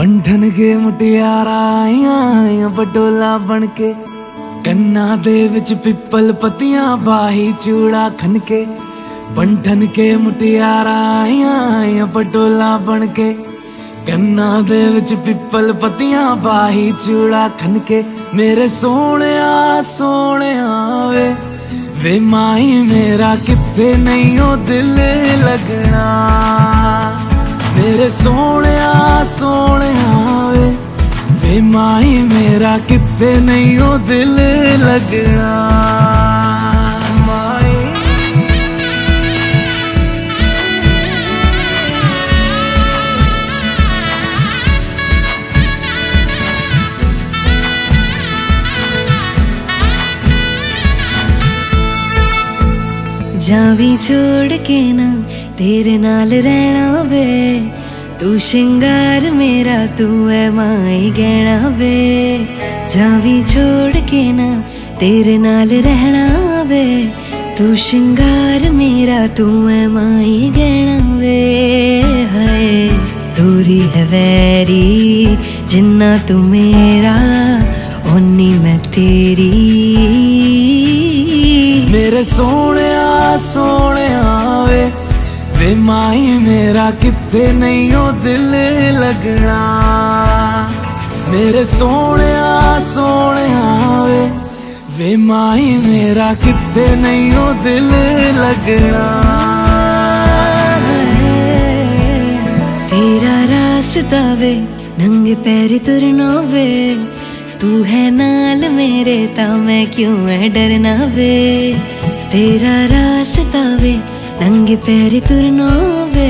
बंधन के मुटियारा आईया बटोला बनके कन्ना दे विच पिपल पतियां बाही चूड़ा खनके। बंधन के मुटियारा आईया बटोला बनके कन्ना दे विच पिपल पतियां बाही चूड़ा खनके। मेरे सोने सोने वे माही मेरा किथे नहीं ओ दिल लगना। मेरे सोने सोने वे माही मेरा किथे नहीं ओ दिल लगना। माही जावी छोड़ के ना तेरे नाल रहना वे। तू श्रृंगार मेरा तू है माई गहना वे। जावी छोड़ के ना तेरे नाल रहना वे। तू श्रृंगार मेरा तू है माई गहना वे। हाय दूरी है वैरी जिन्ना तू मेरा ओनी मैं तेरी। मेरे सोने सोने वे माही मेरा किथे नहीं ओ दिल लगना। मेरे सोने सोने वे माही मेरा किथे नहीं ओ दिल लगना। तेरा रास्ता वे नंगे पैर तुरना वे। तू है नाल मेरे ता मैं क्यों है डरना वे। तेरा रास्ता वे नंगे पैर तुरना वे।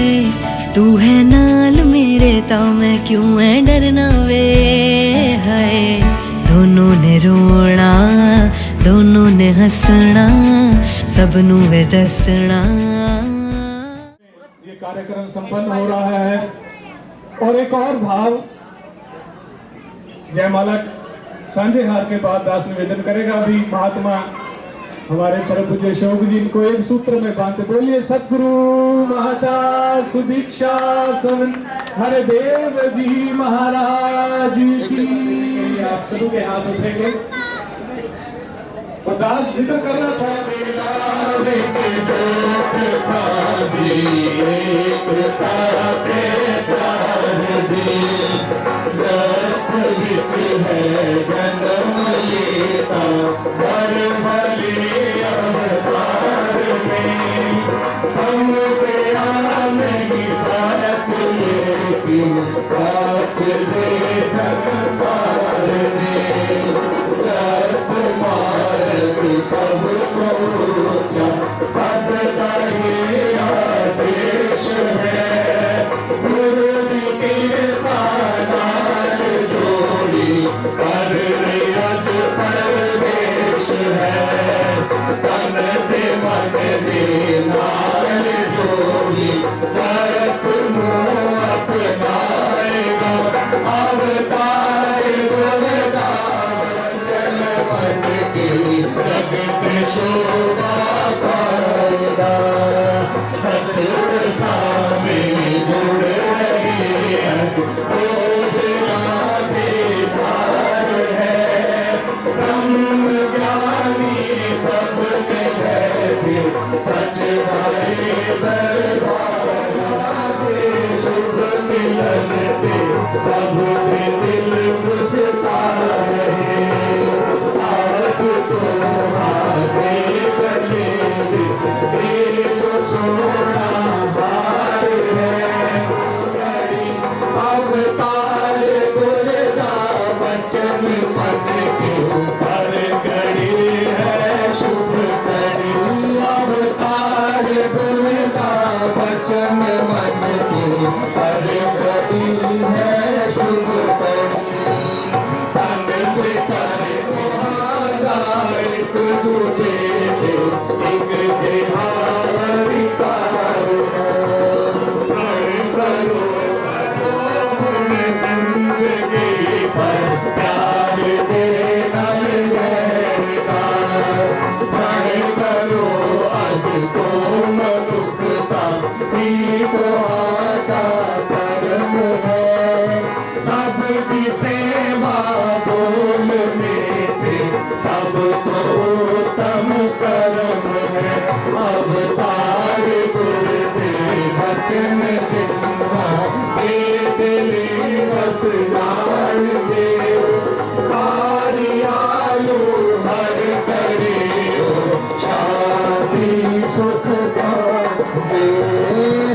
तू है नाल मेरे ता मैं क्यों है डरना वे। हाय दोनों ने रोना दोनों ने हंसना सबनू वे दसना। ये कार्यक्रम संपन्न हो रहा है और एक और भाव जयमाला सांझे हार के बाद दास निवेदन करेगा। अभी महात्मा हमारे परम पूज्य अशोक जी इनको एक सूत्र में बांधते बोलिए सतगुरु महाता सुदीक्षा सवन हरदेव जी महाराज की। आप सभी के हाथ उठेंगे और दास जिक्र करना था। जन्म लेता घर भले अवतार में समझया नहीं सच लेकिन काच दे संसार में। रस्त मार्ग सब को ऊंचा सदा ये आदेश है। गुरु की कृपा कर आज परवेश है। तन दे मन दे नाल जोड़ी दस मुँह अपनाएगा। अवतार गुरदास जन मन की जगत शोभा पाएगा। सतगुर सामे जुड़ रही सच भाई बरबारा दे शुभ मिलन दे सब दिल मुस्का रहे। आज तो हाथे गले बिच एक सोना हार है। अवतार गुरदा बचन मन के हर घड़ी है शुभ घड़ी। अवतार गुरदा बचन मन की हर घड़ी है शुभ घड़ी। तन के कर तुम्हारा एक दूजे के एक जिहादिकार है। करो जिंदगी पर प्यार देना रहेगा। करो आज तो मनुखता भी तो आता कर्म है। सब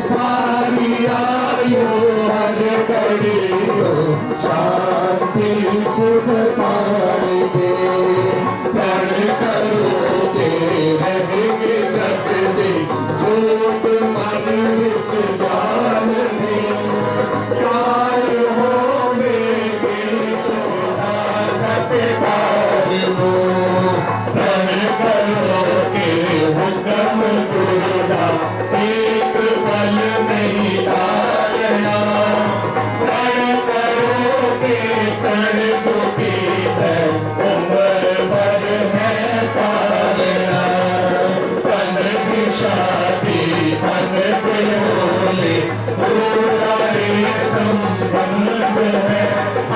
सारी आयु हर घड़ी को शांति सुख पाने दे। प्रण करोगे रहेंगे जग में जोत मन विच जान में। जाल होवे तो सतपार हो। प्रण करोगे हुक्म गुरुदा एक पल नहीं टालना। प्रण करोगे प्रण जो है उम्र भर है पालना। तन विषादी तन बोले पूरा संबंध है।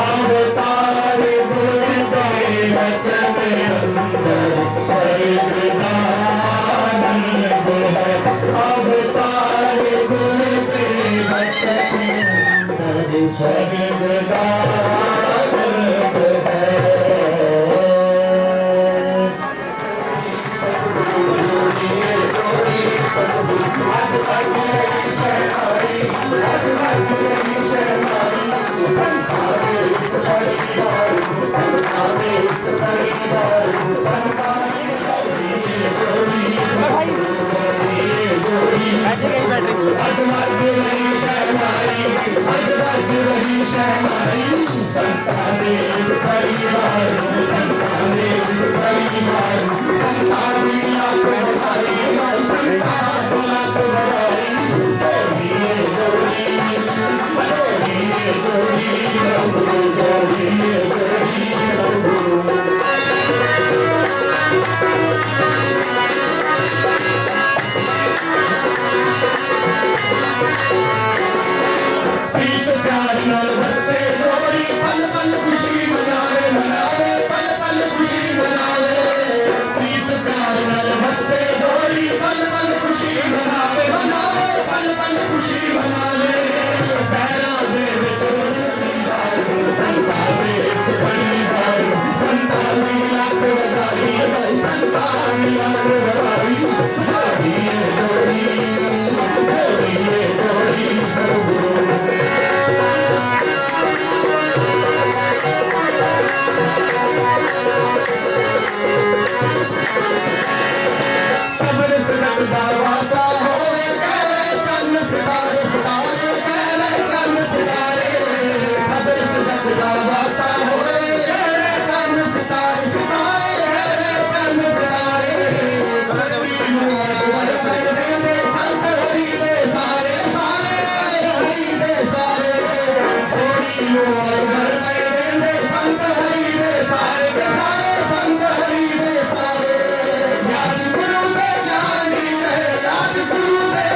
अवतार गुण गए वचन अंदर स्वर्गदानंद है। अवतार गुण गए वचन अंदर स्वर्गदानंद है। आज आज रही शहनाई, आज आज रही शहनाई। संताने इस परिवार को, संताने इस परिवार को, संताने जोड़ी जोड़ी जोड़ी। आज आज रही शहनाई, आज आज रही शहनाई। संताने इस परिवार को, संताने इस परिवार को, संताने लाख बधाई, संताने लाख बधाई। जोड़िए जोड़ी जोड़िए जोड़ी सतगुरु, जोड़िए जोड़ी सतगुरु। प्रीत प्यार नाल बसे जोड़ी पल पल खुशी मनावे मनावे, पल पल खुशी मनावे। प्रीत प्यार नाल बसे जोड़ी पल पल खुशी मनावे मनावे, पल पल खुशी मनावे। पैरों दे विच रुल सिंगार संताने इस परिवार को, संताने लाख बधाई बधाई, संताने लाख बधाई। जोड़िए जोड़ी जोड़िए जोड़ी सतगुरु। सबर सलगदा वासा होवे कहले चन्न सितारे सितारे, कहले चन्न सितारे। सबर सलगदा वासा होवे कहले चन्न सितारे सितारे, कहले चन्न सितारे। वर पर देंदे संत हरि दे सारे सारे, हरि दे सारे। जोड़ी नो वर पर देंदे संत हरि दे सारे के सारे, संत हरि दे सारे। याद गुरु दे जानी रहे, याद गुरु दे,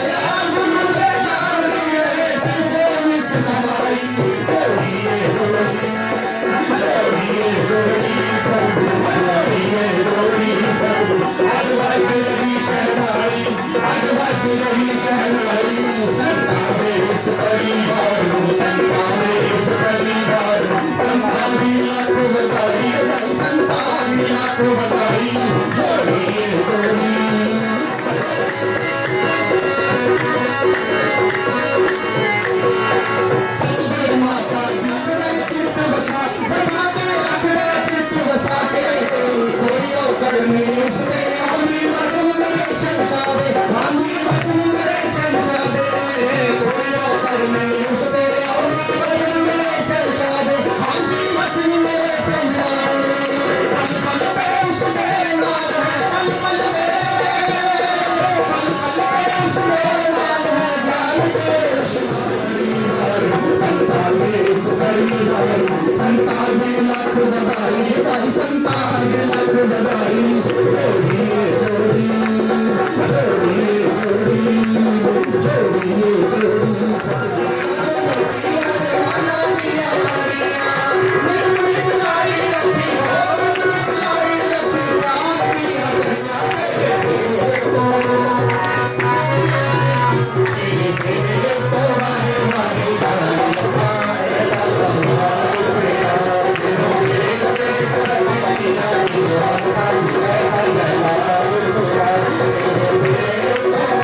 याद गुरु दे जानी रहे। दिल दे विच समाई जोड़िए जोड़ी जोड़िए जोड़ी सतगुरु, जोड़िए जोड़ी सतगुरु। आज बाज रही शहनाई, आज बाज रही शहनाई। संताने इस परिवार को, संताने इस परिवार को, संताने लाख बधाई बधाई, संताने लाख बधाई। जोड़िए जोड़ी सतगुरु माता जी ने चित्त बसा बसाते, रखड़े चित्त बसाते। कोई औकड़ नहीं उसने अपनी वचन मेरे संसारे, आंधी वचन मेरे संसारे। कोई औकड़ नहीं उसने अपनी वचन मेरे संसारे, आंधी वचन मेरे संसारे। पल पल पे उसके नाल है, पल पल पे उसके नाल है। ज्ञान के रोशनाई संताने इस परिवार, संताने लाख बधाई बधाई, संताने लाख बधाई। जोड़िए जोड़ी जोड़िए जोड़ी जोड़िए जोड़ी। ऐसा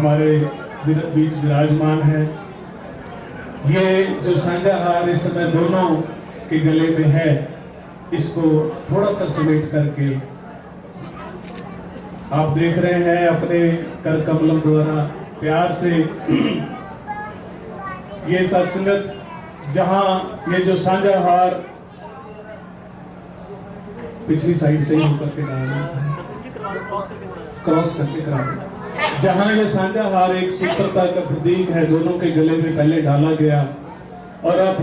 हमारे बीच विराजमान है। ये जो साझा हार इस समय दोनों के गले में है, इसको थोड़ा सा समेट करके आप देख रहे हैं अपने कर कमलों द्वारा प्यार से ये सत्संगत जहां ये जो साझा हार पिछली साइड से ही होकर के क्रॉस करके करा, जहां ये साझा हार एक सूत्रता का प्रतीक है, दोनों के गले में पहले डाला गया और अब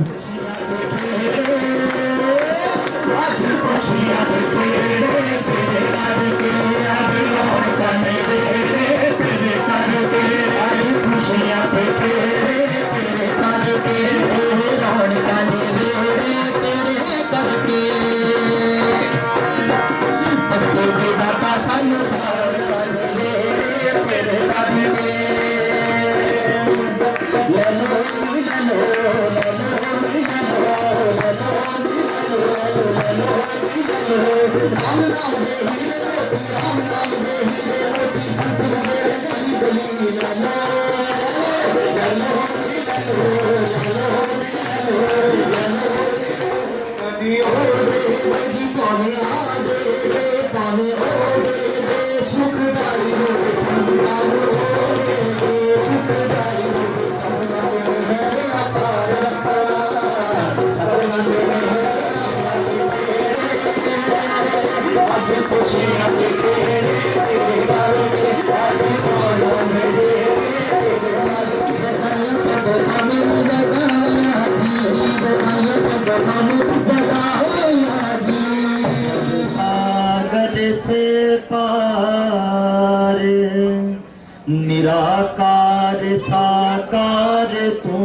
निराकार साकार तू,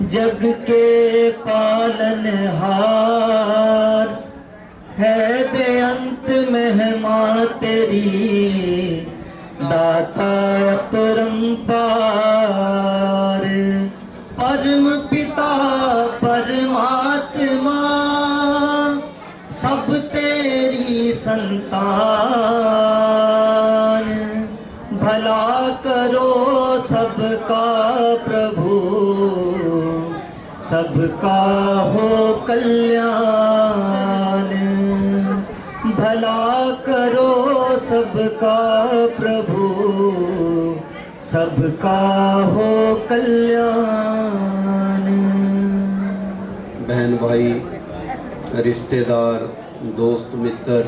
जग के पालनहार है बेअंत महिमा तेरी, दाता अपरंपार। परम पिता परमात्मा सब तेरी संतान, भला करो सबका प्रभु, सबका हो कल्याण। भला करो सबका प्रभु, सबका हो कल्याण। बहन भाई, रिश्तेदार, दोस्त मित्र,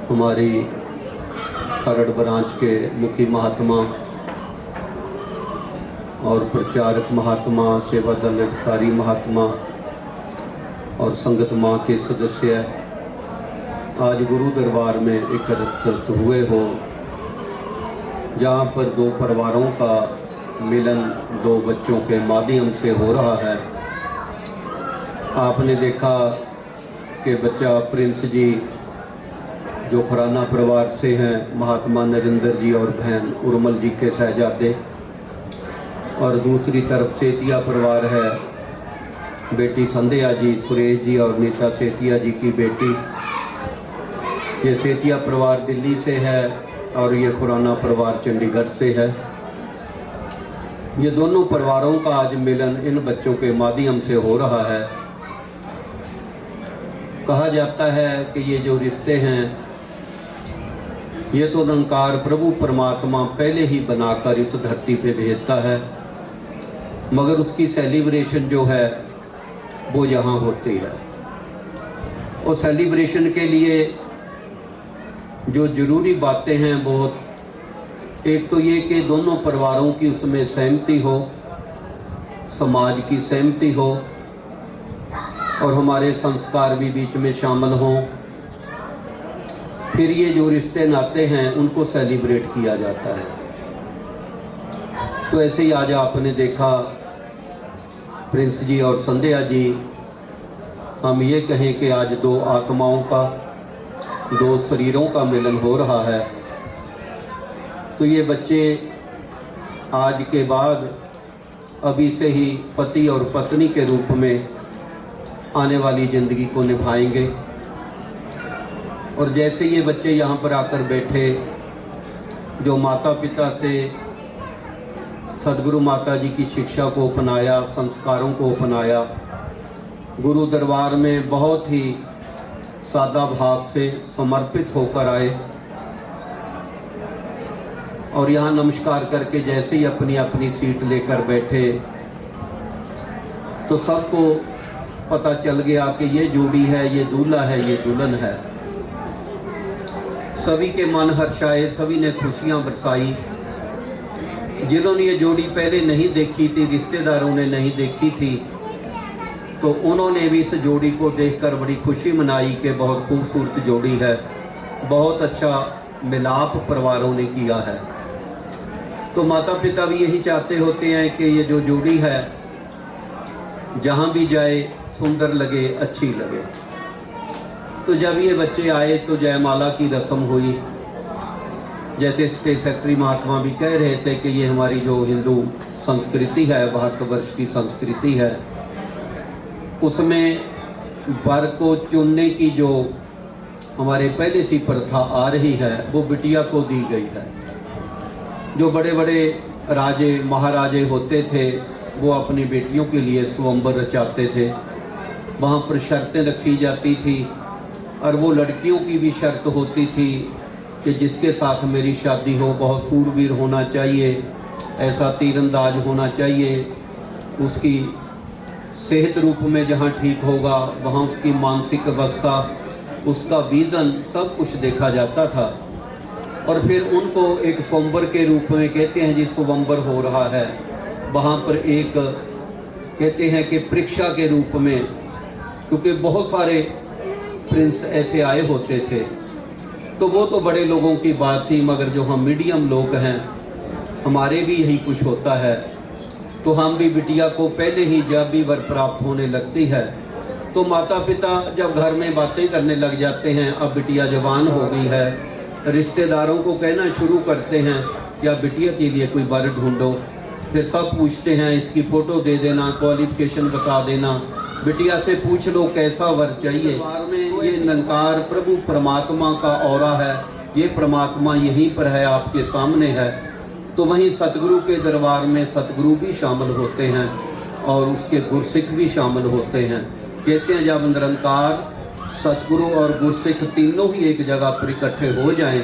हमारी खरड़ ब्रांच के मुखी महात्मा और प्रचारक महात्मा, सेवा दल अधिकारी महात्मा और संगत माँ के सदस्य आज गुरु दरबार में एकत्रित हुए हो, जहाँ पर दो परिवारों का मिलन दो बच्चों के माध्यम से हो रहा है। आपने देखा कि बच्चा प्रिंस जी जो खुराना परिवार से हैं, महात्मा नरेंद्र जी और बहन उर्मल जी के शहजादे, और दूसरी तरफ सेतिया परिवार है, बेटी संध्या जी, सुरेश जी और नीता सेतिया जी की बेटी। ये सेतिया परिवार दिल्ली से है और ये खुराना परिवार चंडीगढ़ से है। ये दोनों परिवारों का आज मिलन इन बच्चों के माध्यम से हो रहा है। कहा जाता है कि ये जो रिश्ते हैं ये तो निरंकार प्रभु परमात्मा पहले ही बनाकर इस धरती पे भेजता है, मगर उसकी सेलिब्रेशन जो है वो यहाँ होती है। और सेलिब्रेशन के लिए जो ज़रूरी बातें हैं बहुत, एक तो ये कि दोनों परिवारों की उसमें सहमति हो, समाज की सहमति हो और हमारे संस्कार भी बीच में शामिल हों, फिर ये जो रिश्ते नाते हैं उनको सेलिब्रेट किया जाता है। तो ऐसे ही आज आपने देखा प्रिंस जी और संध्या जी, हम ये कहें कि आज दो आत्माओं का, दो शरीरों का मिलन हो रहा है। तो ये बच्चे आज के बाद अभी से ही पति और पत्नी के रूप में आने वाली ज़िंदगी को निभाएंगे। और जैसे ये बच्चे यहाँ पर आकर बैठे जो माता पिता से सदगुरु माता जी की शिक्षा को अपनाया, संस्कारों को अपनाया, गुरु दरबार में बहुत ही सादा भाव से समर्पित होकर आए और यहाँ नमस्कार करके जैसे ही अपनी अपनी सीट लेकर बैठे तो सबको पता चल गया कि ये जोड़ी है, ये दूल्हा है, ये दुल्हन है। सभी के मन हर्षाए, सभी ने खुशियाँ बरसाई। जिन्होंने ये जोड़ी पहले नहीं देखी थी, रिश्तेदारों ने नहीं देखी थी, तो उन्होंने भी इस जोड़ी को देखकर बड़ी खुशी मनाई कि बहुत खूबसूरत जोड़ी है, बहुत अच्छा मिलाप परिवारों ने किया है। तो माता पिता भी यही चाहते होते हैं कि ये जो जोड़ी है जहाँ भी जाए सुंदर लगे, अच्छी लगे। तो जब ये बच्चे आए तो जयमाला की रस्म हुई। जैसे स्टेट सेक्रेटरी महात्मा भी कह रहे थे कि ये हमारी जो हिंदू संस्कृति है, भारतवर्ष की संस्कृति है, उसमें वर को चुनने की जो हमारे पहले से प्रथा आ रही है वो बिटिया को दी गई है। जो बड़े बड़े राजे महाराजे होते थे वो अपनी बेटियों के लिए स्वयंवर रचाते थे। वहाँ पर शर्तें रखी जाती थी और वो लड़कियों की भी शर्त होती थी कि जिसके साथ मेरी शादी हो बहुत सूरवीर होना चाहिए, ऐसा तीरंदाज होना चाहिए, उसकी सेहत रूप में जहाँ ठीक होगा वहाँ उसकी मानसिक अवस्था, उसका विज़न, सब कुछ देखा जाता था। और फिर उनको एक स्वयंवर के रूप में कहते हैं जी स्वयंवर हो रहा है, वहाँ पर एक कहते हैं कि परीक्षा के रूप में, क्योंकि बहुत सारे प्रिंस ऐसे आए होते थे। तो वो तो बड़े लोगों की बात थी, मगर जो हम मीडियम लोग हैं हमारे भी यही कुछ होता है। तो हम भी बिटिया को पहले ही जब भी वर प्राप्त होने लगती है तो माता पिता जब घर में बातें करने लग जाते हैं, अब बिटिया जवान हो गई है, रिश्तेदारों को कहना शुरू करते हैं कि अब बिटिया के लिए कोई वर ढूंढो। फिर सब पूछते हैं इसकी फ़ोटो दे देना, क्वालिफिकेशन बता देना, बिटिया से पूछ लो कैसा वर चाहिए। दरबार में ये निरंकार प्रभु परमात्मा का औरा है, ये परमात्मा यहीं पर है, आपके सामने है। तो वहीं सतगुरु के दरबार में सतगुरु भी शामिल होते हैं और उसके गुरसिख भी शामिल होते हैं। कहते हैं जब निरंकार, सतगुरु और गुरसिख तीनों ही एक जगह पर इकट्ठे हो जाएं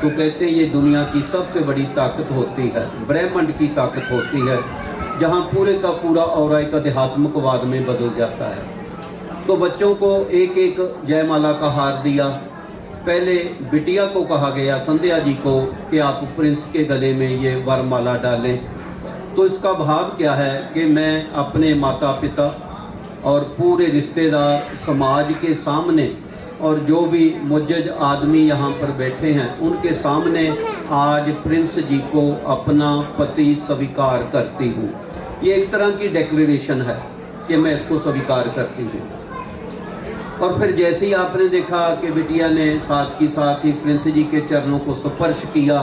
तो कहते हैं ये दुनिया की सबसे बड़ी ताकत होती है, ब्रह्मांड की ताकत होती है, जहाँ पूरे का पूरा और एक आध्यात्मिकवाद में बदल जाता है। तो बच्चों को एक एक जयमाला का हार दिया। पहले बिटिया को कहा गया, संध्या जी को, कि आप प्रिंस के गले में ये वरमाला डालें। तो इसका भाव क्या है कि मैं अपने माता पिता और पूरे रिश्तेदार समाज के सामने और जो भी मुज्जज आदमी यहाँ पर बैठे हैं उनके सामने आज प्रिंस जी को अपना पति स्वीकार करती हूँ। ये एक तरह की डिक्लेरेशन है कि मैं इसको स्वीकार करती हूँ। और फिर जैसे ही आपने देखा कि बिटिया ने साथ की साथ ही प्रिंस जी के चरणों को स्पर्श किया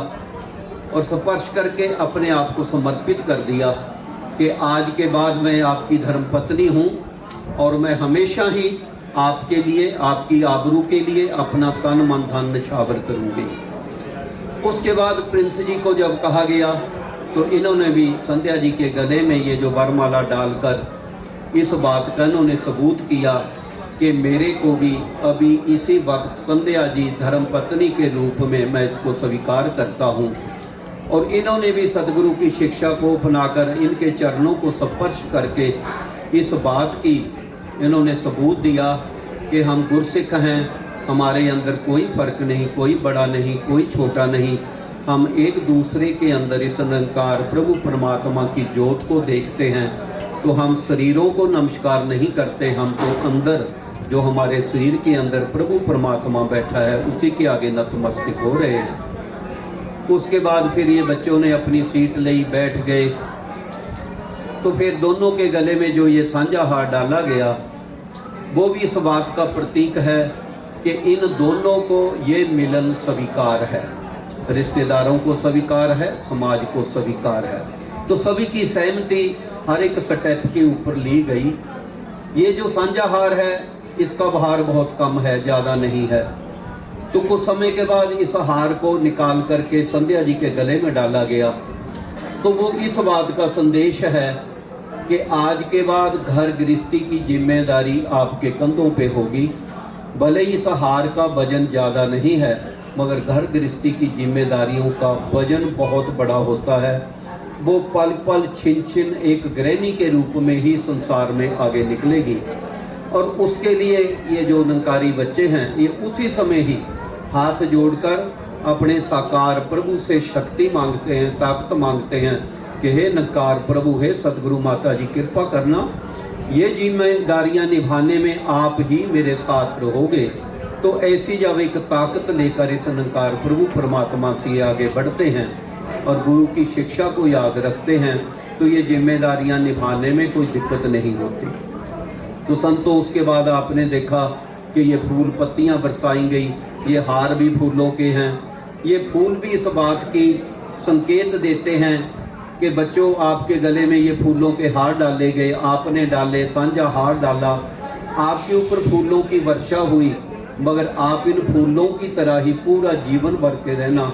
और स्पर्श करके अपने आप को समर्पित कर दिया कि आज के बाद मैं आपकी धर्मपत्नी हूँ और मैं हमेशा ही आपके लिए, आपकी आबरू के लिए अपना तन मन धन निछावर करूँगी। उसके बाद प्रिंस जी को जब कहा गया तो इन्होंने भी संध्या जी के गले में ये जो वरमाला डालकर इस बात का इन्होंने सबूत किया कि मेरे को भी अभी इसी वक्त संध्या जी धर्मपत्नी के रूप में मैं इसको स्वीकार करता हूँ। और इन्होंने भी सदगुरु की शिक्षा को अपनाकर इनके चरणों को स्पर्श करके इस बात की इन्होंने सबूत दिया कि हम गुरसिख हैं, हमारे अंदर कोई फ़र्क नहीं, कोई बड़ा नहीं, कोई छोटा नहीं, हम एक दूसरे के अंदर इस निरंकार प्रभु परमात्मा की ज्योत को देखते हैं। तो हम शरीरों को नमस्कार नहीं करते, हम तो अंदर जो हमारे शरीर के अंदर प्रभु परमात्मा बैठा है उसी के आगे नतमस्तक हो रहे हैं। उसके बाद फिर ये बच्चों ने अपनी सीट ली, बैठ गए। तो फिर दोनों के गले में जो ये साझा हार डाला गया वो भी इस बात का प्रतीक है कि इन दोनों को ये मिलन स्वीकार है, रिश्तेदारों को स्वीकार है, समाज को स्वीकार है। तो सभी की सहमति हर एक स्टेप के ऊपर ली गई। ये जो साझा हार है इसका भार बहुत कम है, ज़्यादा नहीं है। तो तो कुछ समय के बाद इस हार को निकाल करके संध्या जी के गले में डाला गया। तो वो इस बात का संदेश है कि आज के बाद घर गृहस्थी की जिम्मेदारी आपके कंधों पे होगी। भले ही इस हार का वजन ज़्यादा नहीं है, मगर घर गृहस्थी की जिम्मेदारियों का वजन बहुत बड़ा होता है। वो पल पल छिन छिन एक गृहिणी के रूप में ही संसार में आगे निकलेगी। और उसके लिए ये जो निरंकारी बच्चे हैं, ये उसी समय ही हाथ जोड़कर अपने साकार प्रभु से शक्ति मांगते हैं, ताकत मांगते हैं कि हे निरंकार प्रभु, हे सतगुरु माता जी, कृपा करना, ये जिम्मेदारियां निभाने में आप ही मेरे साथ रहोगे। तो ऐसी जब एक ताकत लेकर इस निरंकार प्रभु परमात्मा से आगे बढ़ते हैं और गुरु की शिक्षा को याद रखते हैं, तो ये जिम्मेदारियां निभाने में कोई दिक्कत नहीं होती। तो संतो, उसके बाद आपने देखा कि ये फूल पत्तियां बरसाई गई, ये हार भी फूलों के हैं। ये फूल भी इस बात की संकेत देते हैं कि बच्चों, आपके गले में ये फूलों के हार डाले गए, आपने डाले, साझा हार डाला, आपके ऊपर फूलों की वर्षा हुई, मगर आप इन फूलों की तरह ही पूरा जीवन भर के रहना।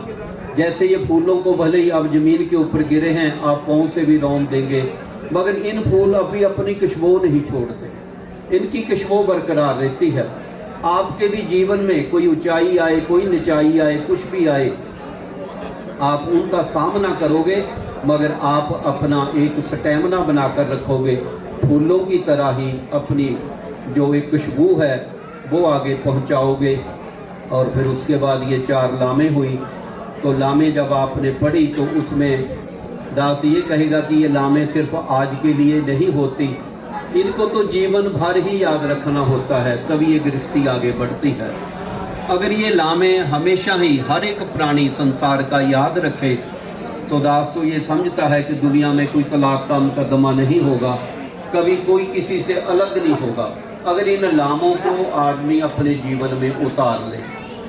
जैसे ये फूलों को भले ही आप ज़मीन के ऊपर गिरे हैं, आप पाँव से भी रौंद देंगे, मगर इन फूल अभी अपनी खुशबू नहीं छोड़ते, इनकी खुशबू बरकरार रहती है। आपके भी जीवन में कोई ऊंचाई आए, कोई निचाई आए, कुछ भी आए, आप उनका सामना करोगे, मगर आप अपना एक स्टैमिना बनाकर रखोगे। फूलों की तरह ही अपनी जो एक खुशबू है वो आगे पहुंचाओगे। और फिर उसके बाद ये 4 लामें हुई। तो लामें जब आपने पढ़ी तो उसमें दास ये कहेगा कि ये लामें सिर्फ आज के लिए नहीं होती, इनको तो जीवन भर ही याद रखना होता है, तभी ये गृहस्थी आगे बढ़ती है। अगर ये लामें हमेशा ही हर एक प्राणी संसार का याद रखे तो दास तो ये समझता है कि दुनिया में कोई तलाक का मुकदमा नहीं होगा, कभी कोई किसी से अलग नहीं होगा, अगर इन लामों को आदमी अपने जीवन में उतार ले।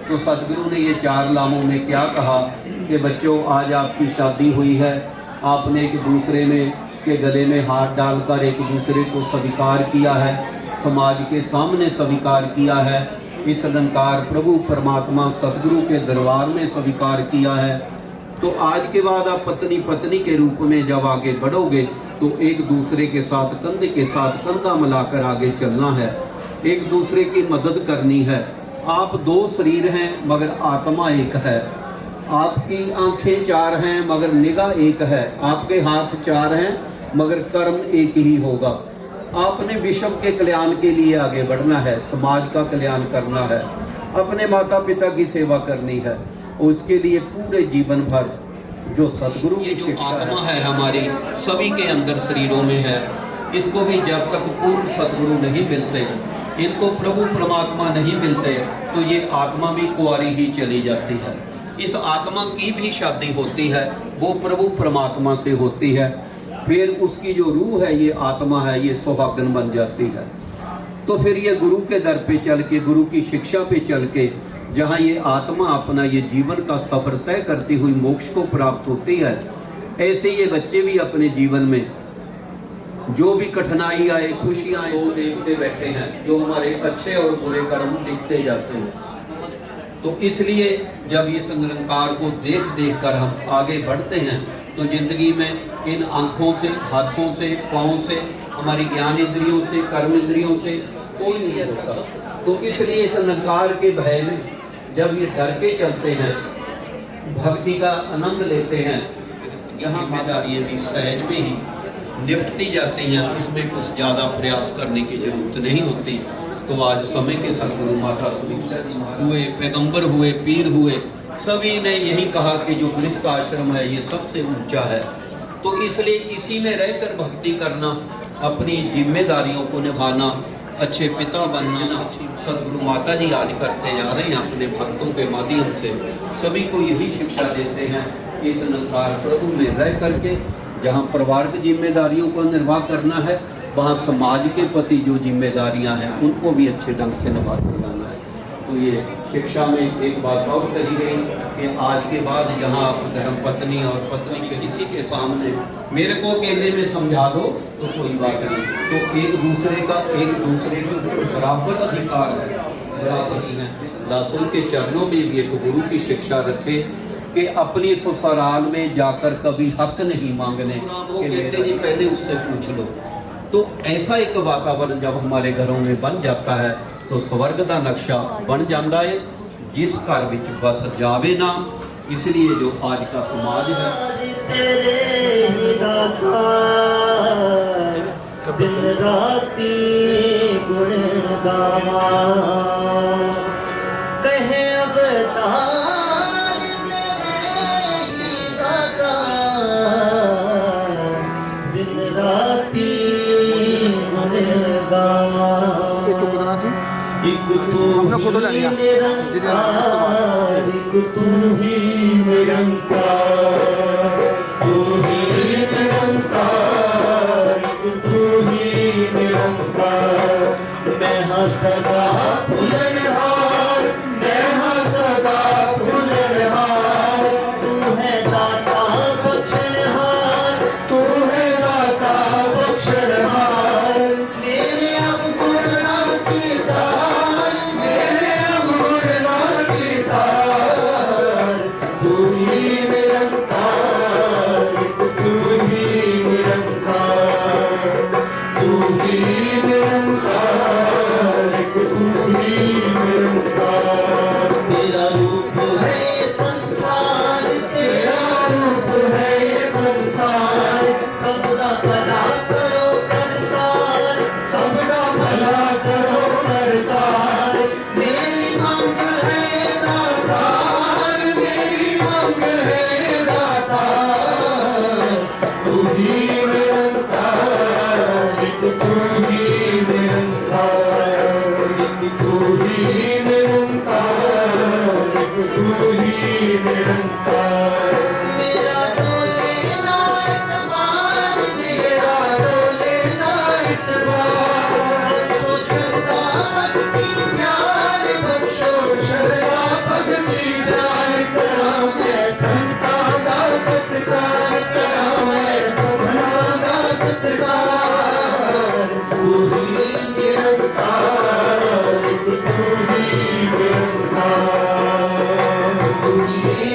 तो सतगुरु ने ये 4 लामों में क्या कहा कि बच्चों, आज आपकी शादी हुई है, आपने एक दूसरे में के गले में हाथ डालकर एक दूसरे को स्वीकार किया है, समाज के सामने स्वीकार किया है, इस निरंकार प्रभु परमात्मा सतगुरु के दरबार में स्वीकार किया है। तो आज के बाद आप पत्नी पत्नी के रूप में जब आगे बढ़ोगे तो एक दूसरे के साथ कंधे के साथ कंधा मिलाकर आगे चलना है, एक दूसरे की मदद करनी है। आप 2 शरीर हैं मगर आत्मा एक है, आपकी आंखें 4 हैं मगर निगाह एक है, आपके हाथ 4 हैं मगर कर्म एक ही होगा। आपने विश्व के कल्याण के लिए आगे बढ़ना है, समाज का कल्याण करना है, अपने माता पिता की सेवा करनी है, उसके लिए पूरे जीवन भर जो सतगुरु की शिक्षा आत्मा है हमारी सभी के अंदर शरीरों में है, इसको भी जब तक पूर्ण सतगुरु नहीं मिलते, इनको प्रभु परमात्मा नहीं मिलते, तो ये आत्मा भी कुंवारी ही चली जाती है। इस आत्मा की भी शादी होती है, वो प्रभु परमात्मा से होती है, फिर उसकी जो रूह है, ये आत्मा है, ये सुहागन बन जाती है। तो फिर ये गुरु के दर पे चल के, गुरु की शिक्षा पे चल के, जहाँ ये आत्मा अपना ये जीवन का सफर तय करती हुई मोक्ष को प्राप्त होती है, ऐसे ये बच्चे भी अपने जीवन में जो भी कठिनाई आए, खुशियाँ आए, वो देखते बैठे हैं, जो हमारे अच्छे और बुरे कर्म लिखते जाते हैं। तो इसलिए जब इस निरंकार को देख देख कर हम आगे बढ़ते हैं तो जिंदगी में इन आँखों से, हाथों से, पाँव से, हमारी ज्ञान इंद्रियों से, कर्म इंद्रियों से कोई नहीं होता। तो इसलिए इस निरंकार के भय में जब ये डर के चलते हैं, भक्ति का आनंद लेते हैं, यहाँ जिम्मेदारियाँ भी सहज में ही निपटती जाती हैं, उसमें कुछ ज़्यादा प्रयास करने की जरूरत नहीं होती। तो आज समय के सतगुरु माता सुदीक्षा जी हुए, पैगंबर हुए, पीर हुए, सभी ने यही कहा कि जो गृहस्थ आश्रम है ये सबसे ऊंचा है। तो इसलिए इसी में रहकर भक्ति करना, अपनी जिम्मेदारियों को निभाना, अच्छे पिता बनना, सतगुरु माता जी आज करते जा रहे हैं अपने भक्तों के माध्यम से। सभी को यही शिक्षा देते हैं कि इस निरंकार प्रभु में रह करके जहाँ परिवार की जिम्मेदारियों को निर्वाह करना है, वहाँ समाज के प्रति जो जिम्मेदारियाँ हैं उनको भी अच्छे ढंग से निभाते जाना है। तो ये शिक्षा में एक बात और कही गई कि आज के बाद जहाँ आप धर्म पत्नी और पत्नी के किसी के सामने मेरे को अकेले में समझा दो तो कोई बात नहीं, तो एक दूसरे के ऊपर बराबर अधिकार है, बराबर ही है। दास उनके चरणों में भी एक गुरु की शिक्षा रखे कि अपनी ससुराल में जाकर कभी हक नहीं मांगने कि कहते जी पहले उससे पूछ लो। तो ऐसा एक वातावरण जब हमारे घरों में बन जाता है तो स्वर्ग का नक्शा बन जाता है, जिस घर विच बस जावे ना। इसलिए जो आज का समाज है दिन राती गुण गावा कहे अवतार तेरे ही दाता दिन राती गुण गावा एक तू निरंकार एक तू ही निरंकार तू ही निरंकार तू ही निरंकार मैं हाँ सदा भूलनहार मैं हाँ सदा भूलनहार तू है दाता बख्शनहार तू है दाता बख्शनहार मेरे अवगुण ना कीतार मेरे अवगुण ना कीतार तू ही निरंकार तू ही निरंकार तू ही निरंकार तू ही निरंकार तेरा रूप है संसार तेरा रूप है संसार सबका भला करो करतार सबका भला करो करतार मेरी मांग है दातार मेरी मांग है दातार तू ही निरंकार तू ही निरंकार तू ही निरंकार तू ही निरंकार मेरा डोले ना इतबार मेरा डोले ना इतबार बख्शो श्रद्धा भक्ति प्यार बख्शो श्रद्धा भक्ति प्यार करा मैं संता दा सत्कार करा मैं सभा दा सत्कार तू ही निरंकार तू ही निरंकार तू ही